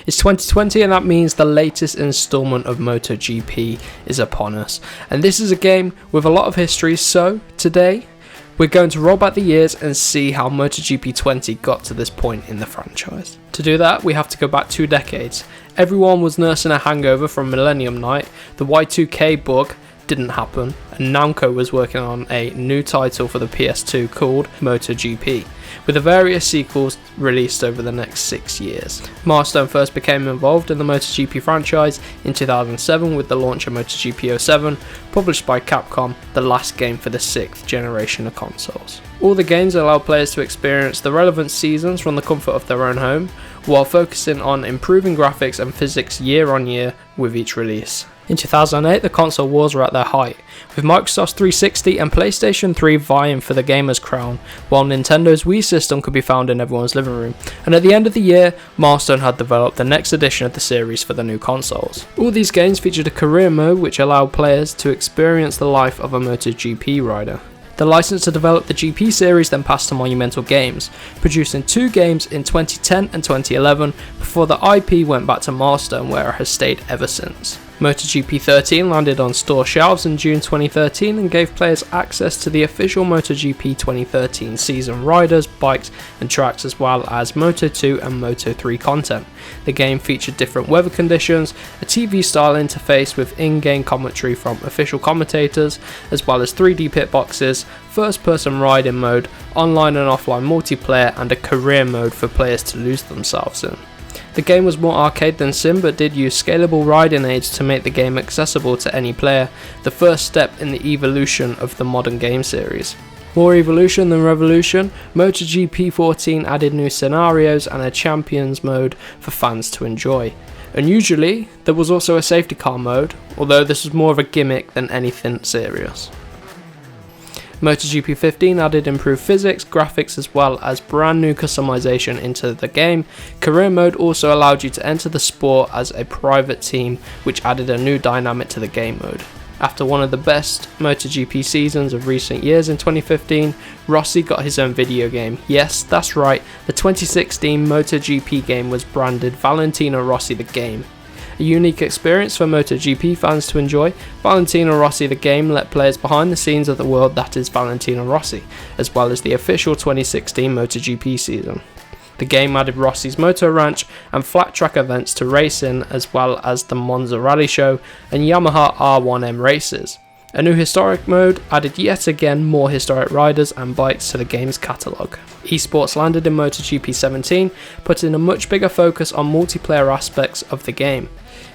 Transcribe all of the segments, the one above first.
It's 2020 and that means the latest installment of MotoGP is upon us. And this is a game with a lot of history, so today we're going to roll back the years and see how MotoGP 20 got to this point in the franchise. To do that, we have to go back 2 decades. Everyone was nursing a hangover from Millennium Night, the Y2K bug didn't happen, and Namco was working on a new title for the PS2 called MotoGP, with the various sequels released over the next 6 years. Milestone first became involved in the MotoGP franchise in 2007 with the launch of MotoGP 07, published by Capcom, the last game for the 6th generation of consoles. All the games allow players to experience the relevant seasons from the comfort of their own home, while focusing on improving graphics and physics year on year with each release. In 2008, the console wars were at their height, with Microsoft's 360 and PlayStation 3 vying for the gamer's crown, while Nintendo's Wii system could be found in everyone's living room. And at the end of the year, Milestone had developed the next edition of the series for the new consoles. All these games featured a career mode which allowed players to experience the life of a MotoGP rider. The license to develop the GP series then passed to Monumental Games, producing 2 games in 2010 and 2011 before the IP went back to Milestone, where it has stayed ever since. MotoGP 13 landed on store shelves in June 2013 and gave players access to the official MotoGP 2013 season riders, bikes and tracks, as well as Moto2 and Moto3 content. The game featured different weather conditions, a TV style interface with in-game commentary from official commentators, as well as 3D pit boxes, first person riding mode, online and offline multiplayer, and a career mode for players to lose themselves in. The game was more arcade than sim, but did use scalable riding aids to make the game accessible to any player, the first step in the evolution of the modern game series. More evolution than revolution, MotoGP 14 added new scenarios and a champions mode for fans to enjoy. Unusually, there was also a safety car mode, although this was more of a gimmick than anything serious. MotoGP 15 added improved physics, graphics, as well as brand new customization into the game. Career mode also allowed you to enter the sport as a private team, which added a new dynamic to the game mode. After one of the best MotoGP seasons of recent years in 2015, Rossi got his own video game. Yes, that's right, the 2016 MotoGP game was branded Valentino Rossi the Game. A unique experience for MotoGP fans to enjoy, Valentino Rossi the Game let players behind the scenes of the world that is Valentino Rossi, as well as the official 2016 MotoGP season. The game added Rossi's Moto Ranch and flat track events to racing, as well as the Monza Rally Show and Yamaha R1M races. A new historic mode added yet again more historic riders and bikes to the game's catalogue. Esports landed in MotoGP 17, putting a much bigger focus on multiplayer aspects of the game.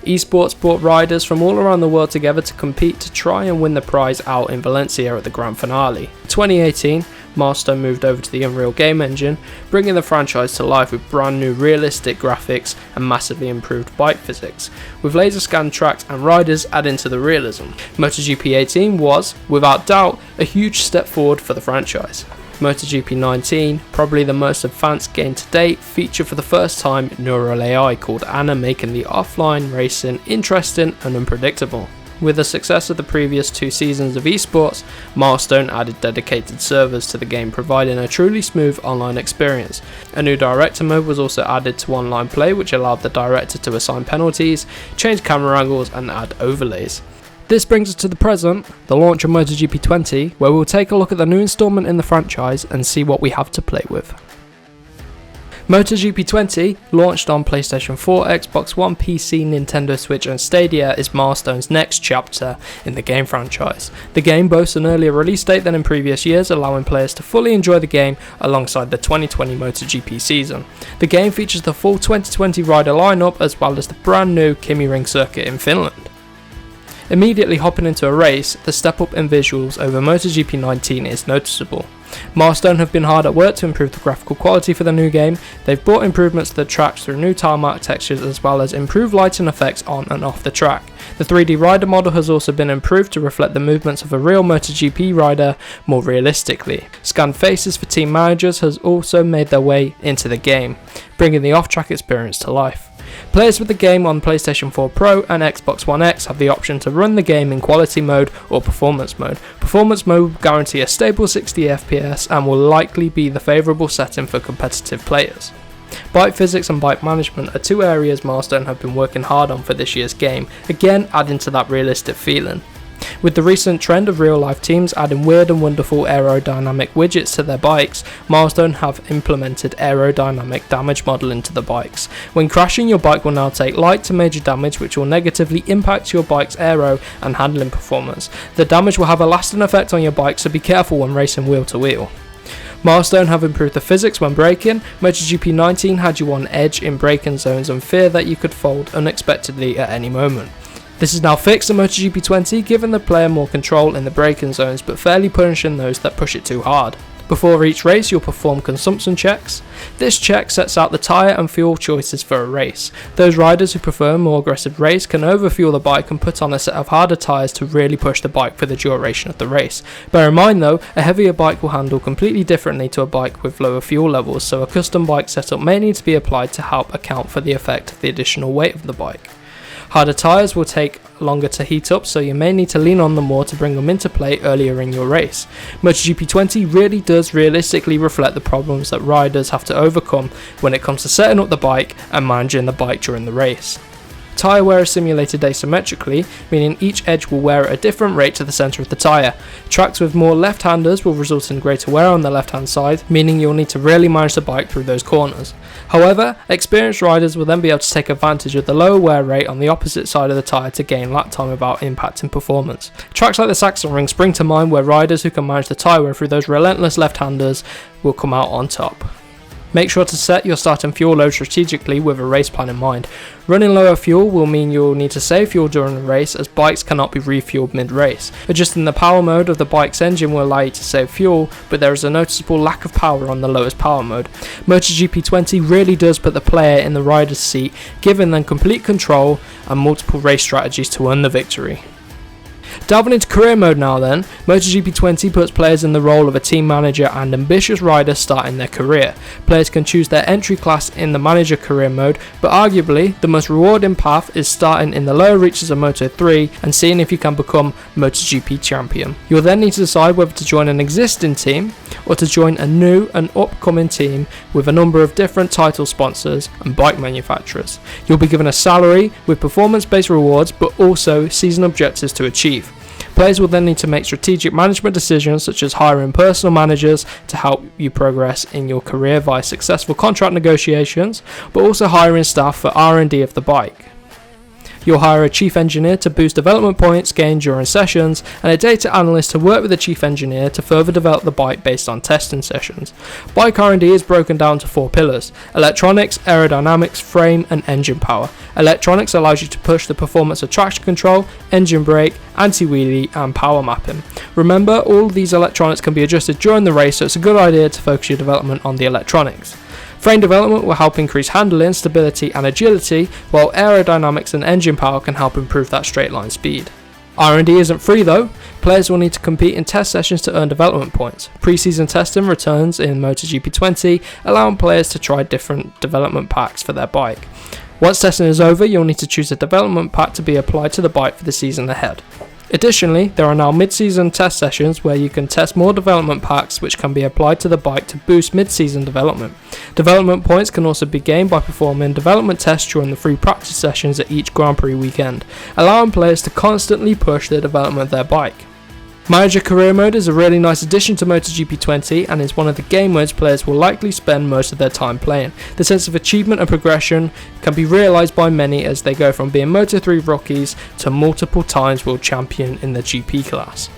Esports brought riders from all around the world together to compete to try and win the prize out in Valencia at the grand finale. In 2018, Milestone moved over to the Unreal game engine, bringing the franchise to life with brand new realistic graphics and massively improved bike physics, with laser scanned tracks and riders adding to the realism. MotoGP 18 was, without doubt, a huge step forward for the franchise. MotoGP 19, probably the most advanced game to date, featured for the first time neural AI called Anna, making the offline racing interesting and unpredictable. With the success of the previous 2 seasons of esports, Milestone added dedicated servers to the game, providing a truly smooth online experience. A new director mode was also added to online play, which allowed the director to assign penalties, change camera angles and add overlays. This brings us to the present, the launch of MotoGP 20, where we'll take a look at the new installment in the franchise and see what we have to play with. MotoGP 20, launched on PlayStation 4, Xbox One, PC, Nintendo Switch and Stadia, is Milestone's next chapter in the game franchise. The game boasts an earlier release date than in previous years, allowing players to fully enjoy the game alongside the 2020 MotoGP season. The game features the full 2020 rider lineup as well as the brand new Kimi Ring circuit in Finland. Immediately hopping into a race, the step up in visuals over MotoGP 19 is noticeable. Milestone have been hard at work to improve the graphical quality for the new game. They've brought improvements to the tracks through new tarmac textures as well as improved lighting effects on and off the track. The 3D rider model has also been improved to reflect the movements of a real MotoGP rider more realistically. Scanned faces for team managers has also made their way into the game, bringing the off-track experience to life. Players with the game on PlayStation 4 Pro and Xbox One X have the option to run the game in quality mode or performance mode. Performance mode will guarantee a stable 60 FPS and will likely be the favourable setting for competitive players. Bike physics and bike management are two areas Milestone have been working hard on for this year's game, again adding to that realistic feeling. With the recent trend of real-life teams adding weird and wonderful aerodynamic widgets to their bikes, Milestone have implemented aerodynamic damage modelling to the bikes. When crashing, your bike will now take light to major damage, which will negatively impact your bike's aero and handling performance. The damage will have a lasting effect on your bike, so be careful when racing wheel to wheel. Milestone have improved the physics when braking. MotoGP 19 had you on edge in braking zones and fear that you could fold unexpectedly at any moment. This is now fixed in MotoGP 20, giving the player more control in the braking zones but fairly punishing those that push it too hard. Before each race you'll perform consumption checks. This check sets out the tyre and fuel choices for a race. Those riders who prefer a more aggressive race can overfuel the bike and put on a set of harder tyres to really push the bike for the duration of the race. Bear in mind though, a heavier bike will handle completely differently to a bike with lower fuel levels, so a custom bike setup may need to be applied to help account for the effect of the additional weight of the bike. Harder tyres will take longer to heat up, so you may need to lean on them more to bring them into play earlier in your race. MotoGP 20 really does realistically reflect the problems that riders have to overcome when it comes to setting up the bike and managing the bike during the race. Tyre wear is simulated asymmetrically, meaning each edge will wear at a different rate to the centre of the tyre. Tracks with more left-handers will result in greater wear on the left-hand side, meaning you'll need to really manage the bike through those corners. However, experienced riders will then be able to take advantage of the lower wear rate on the opposite side of the tyre to gain lap time without impacting performance. Tracks like the Saxon Ring spring to mind, where riders who can manage the tyre wear through those relentless left-handers will come out on top. Make sure to set your start and fuel load strategically with a race plan in mind. Running lower fuel will mean you'll need to save fuel during the race, as bikes cannot be refueled mid-race. Adjusting the power mode of the bike's engine will allow you to save fuel, but there is a noticeable lack of power on the lowest power mode. MotoGP 20 really does put the player in the rider's seat, giving them complete control and multiple race strategies to earn the victory. Delving into career mode now then, MotoGP 20 puts players in the role of a team manager and ambitious rider starting their career. Players can choose their entry class in the manager career mode, but arguably the most rewarding path is starting in the lower reaches of Moto 3 and seeing if you can become MotoGP champion. You'll then need to decide whether to join an existing team or to join a new and upcoming team with a number of different title sponsors and bike manufacturers. You'll be given a salary with performance-based rewards but also season objectives to achieve. Players will then need to make strategic management decisions such as hiring personal managers to help you progress in your career via successful contract negotiations, but also hiring staff for R&D of the bike. You'll hire a chief engineer to boost development points gained during sessions, and a data analyst to work with the chief engineer to further develop the bike based on testing sessions. Bike R&D is broken down to 4 pillars: electronics, aerodynamics, frame and engine power. Electronics allows you to push the performance of traction control, engine brake, anti-wheelie and power mapping. Remember, all of these electronics can be adjusted during the race, so it's a good idea to focus your development on the electronics. Frame development will help increase handling, stability and agility, while aerodynamics and engine power can help improve that straight line speed. R&D isn't free though. Players will need to compete in test sessions to earn development points. Pre-season testing returns in MotoGP 20, allowing players to try different development packs for their bike. Once testing is over, you'll need to choose a development pack to be applied to the bike for the season ahead. Additionally, there are now mid-season test sessions where you can test more development packs which can be applied to the bike to boost mid-season development. Development points can also be gained by performing development tests during the free practice sessions at each Grand Prix weekend, allowing players to constantly push the development of their bike. Manager Career Mode is a really nice addition to MotoGP 20 and is one of the game modes players will likely spend most of their time playing. The sense of achievement and progression can be realised by many as they go from being Moto3 rookies to multiple times world champion in the GP class.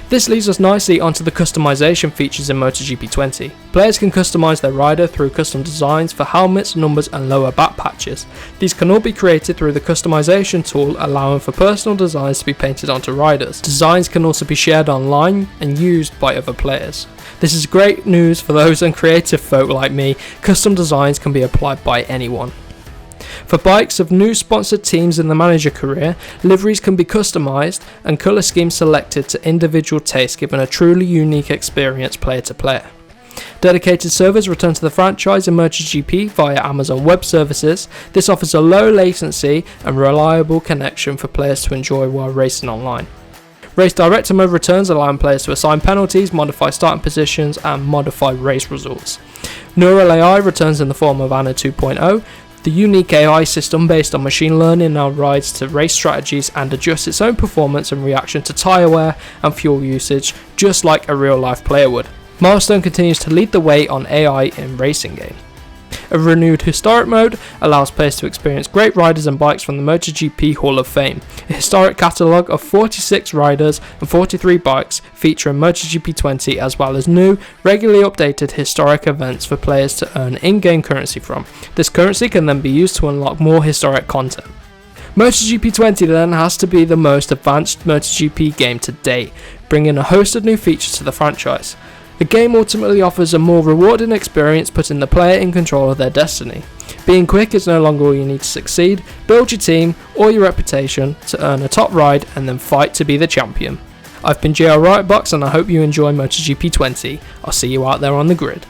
This leads us nicely onto the customization features in MotoGP 20. Players can customize their rider through custom designs for helmets, numbers and lower back patches. These can all be created through the customization tool, allowing for personal designs to be painted onto riders. Designs can also be shared online and used by other players. This is great news for those uncreative folk like me. Custom designs can be applied by anyone. For bikes of new sponsored teams in the manager career, liveries can be customised and colour schemes selected to individual taste, giving a truly unique experience player to player. Dedicated servers return to the franchise in MotoGP via Amazon Web Services. This offers a low latency and reliable connection for players to enjoy while racing online. Race Director mode returns, allowing players to assign penalties, modify starting positions and modify race results. Neural AI returns in the form of Anna 2.0. The unique AI system based on machine learning now rides to race strategies and adjusts its own performance in reaction to tyre wear and fuel usage, just like a real life player would. Milestone continues to lead the way on AI in racing game. A renewed historic mode allows players to experience great riders and bikes from the MotoGP Hall of Fame. A historic catalogue of 46 riders and 43 bikes featuring MotoGP 20, as well as new, regularly updated historic events for players to earn in-game currency from. This currency can then be used to unlock more historic content. MotoGP 20 then has to be the most advanced MotoGP game to date, bringing a host of new features to the franchise. The game ultimately offers a more rewarding experience, putting the player in control of their destiny. Being quick is no longer all you need to succeed. Build your team or your reputation to earn a top ride and then fight to be the champion. I've been JR Rightbox and I hope you enjoy MotoGP 20. I'll see you out there on the grid.